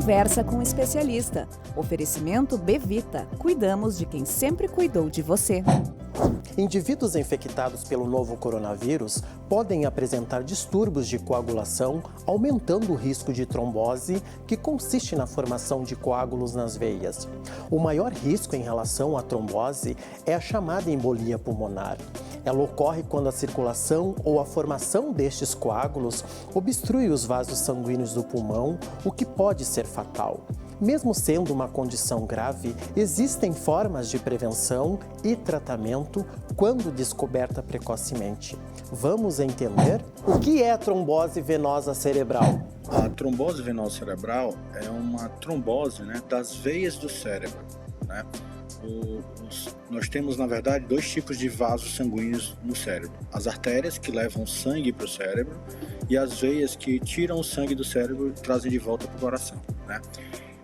Conversa com o especialista. Oferecimento Bevita. Cuidamos de quem sempre cuidou de você. Indivíduos infectados pelo novo coronavírus podem apresentar distúrbios de coagulação, aumentando o risco de trombose, que consiste na formação de coágulos nas veias. O maior risco em relação à trombose é a chamada embolia pulmonar. Ela ocorre quando a circulação ou a formação destes coágulos obstrui os vasos sanguíneos do pulmão, o que pode ser fatal. Mesmo sendo uma condição grave, existem formas de prevenção e tratamento quando descoberta precocemente. Vamos entender o que é a trombose venosa cerebral. A trombose venosa cerebral é uma trombose, das veias do cérebro. Nós temos, na verdade, dois tipos de vasos sanguíneos no cérebro. As artérias, que levam sangue para o cérebro, e as veias, que tiram o sangue do cérebro e trazem de volta para o coração.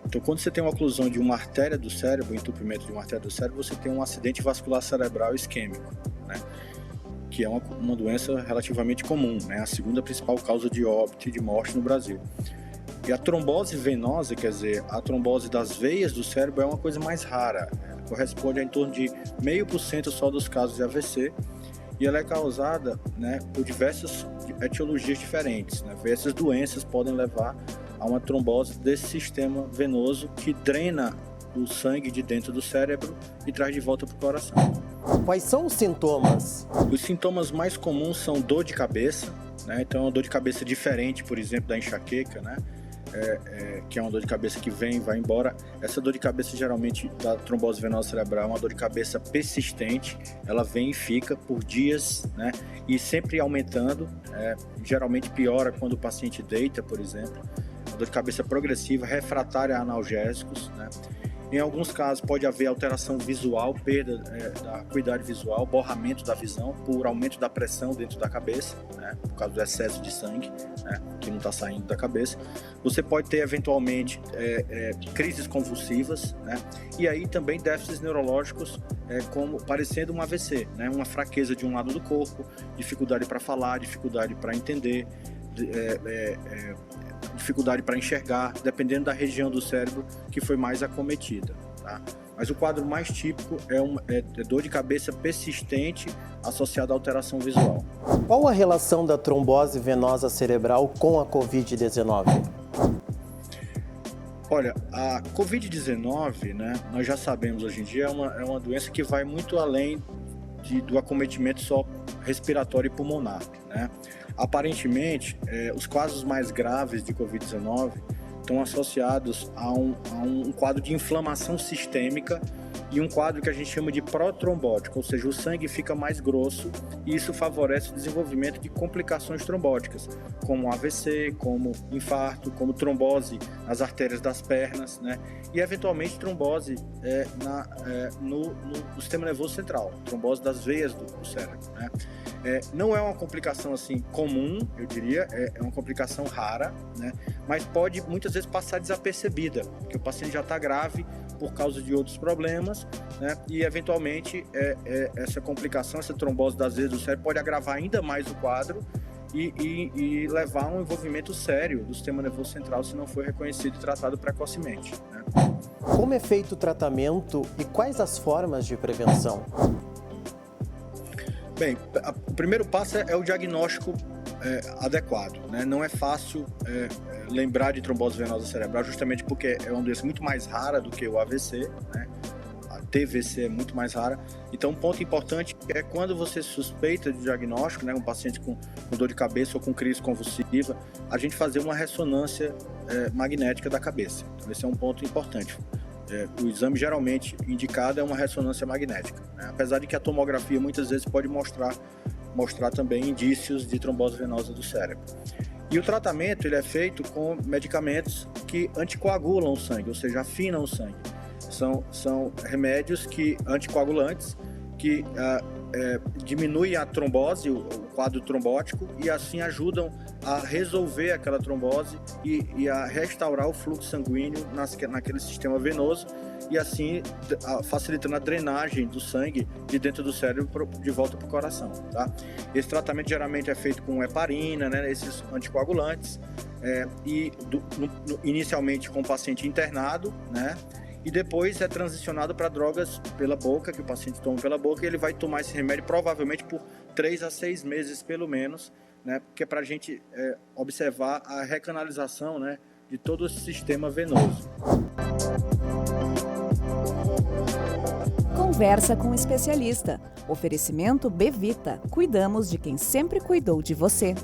Então, quando você tem uma oclusão de uma artéria do cérebro, um entupimento de uma artéria do cérebro, você tem um acidente vascular cerebral isquêmico, que é uma doença relativamente comum, a segunda principal causa de óbito e de morte no Brasil. E a trombose venosa, quer dizer, a trombose das veias do cérebro, é uma coisa mais rara. Corresponde a em torno de 0,5% só dos casos de AVC, e ela é causada por diversas etiologias diferentes. Essas doenças podem levar a uma trombose desse sistema venoso que drena o sangue de dentro do cérebro e traz de volta para o coração. Quais são os sintomas? Os sintomas mais comuns são dor de cabeça, então é uma dor de cabeça diferente, por exemplo, da enxaqueca, que é uma dor de cabeça que vem e vai embora. Essa dor de cabeça, geralmente, da trombose venosa cerebral, é uma dor de cabeça persistente. Ela vem e fica por dias, e sempre aumentando. Geralmente piora quando o paciente deita, por exemplo. Uma dor de cabeça progressiva, refratária a analgésicos. Em alguns casos pode haver alteração visual, perda da acuidade visual, borramento da visão por aumento da pressão dentro da cabeça, por causa do excesso de sangue, que não está saindo da cabeça. Você pode ter eventualmente crises convulsivas, e aí também déficits neurológicos, como parecendo um AVC, uma fraqueza de um lado do corpo, dificuldade para falar, dificuldade para entender, dificuldade para enxergar, dependendo da região do cérebro que foi mais acometida. Mas o quadro mais típico é dor de cabeça persistente associada à alteração visual. Qual a relação da trombose venosa cerebral com a Covid-19? Olha, a Covid-19, nós já sabemos hoje em dia, é uma doença que vai muito além do acometimento só respiratório e pulmonar. Aparentemente, os casos mais graves de Covid-19 estão associados a um quadro de inflamação sistêmica e um quadro que a gente chama de protrombótico, ou seja, o sangue fica mais grosso e isso favorece o desenvolvimento de complicações trombóticas, como AVC, como infarto, como trombose nas artérias das pernas, e eventualmente trombose no sistema nervoso central, trombose das veias do cérebro. Não é uma complicação assim comum, eu diria, é uma complicação rara, mas pode muitas vezes passar desapercebida, porque o paciente já está grave por causa de outros problemas, e eventualmente essa complicação, essa trombose das veias do cérebro pode agravar ainda mais o quadro e levar a um envolvimento sério do sistema nervoso central se não for reconhecido e tratado precocemente. Como é feito o tratamento e quais as formas de prevenção? Bem, o primeiro passo é o diagnóstico adequado. Não é fácil lembrar de trombose venosa cerebral, justamente porque é uma doença muito mais rara do que o AVC, a TVC é muito mais rara. Então, um ponto importante é quando você suspeita de diagnóstico, um paciente com dor de cabeça ou com crise convulsiva, a gente fazer uma ressonância magnética da cabeça. Então, esse é um ponto importante. O exame geralmente indicado é uma ressonância magnética, apesar de que a tomografia muitas vezes pode mostrar também indícios de trombose venosa do cérebro. E o tratamento ele é feito com medicamentos que anticoagulam o sangue, ou seja, afinam o sangue. São remédios anticoagulantes que diminuem a trombose, o quadro trombótico, e assim ajudam a resolver aquela trombose e a restaurar o fluxo sanguíneo naquele sistema venoso e assim facilitando a drenagem do sangue de dentro do cérebro de volta para o coração, tá? Esse tratamento geralmente é feito com heparina, né, esses anticoagulantes, inicialmente com o paciente internado, né? E depois é transicionado para drogas pela boca, que o paciente toma pela boca, e ele vai tomar esse remédio provavelmente por 3 a 6 meses pelo menos, né? Porque é para a gente observar a recanalização, né, de todo esse sistema venoso. Conversa com o especialista. Oferecimento Bevita. Cuidamos de quem sempre cuidou de você.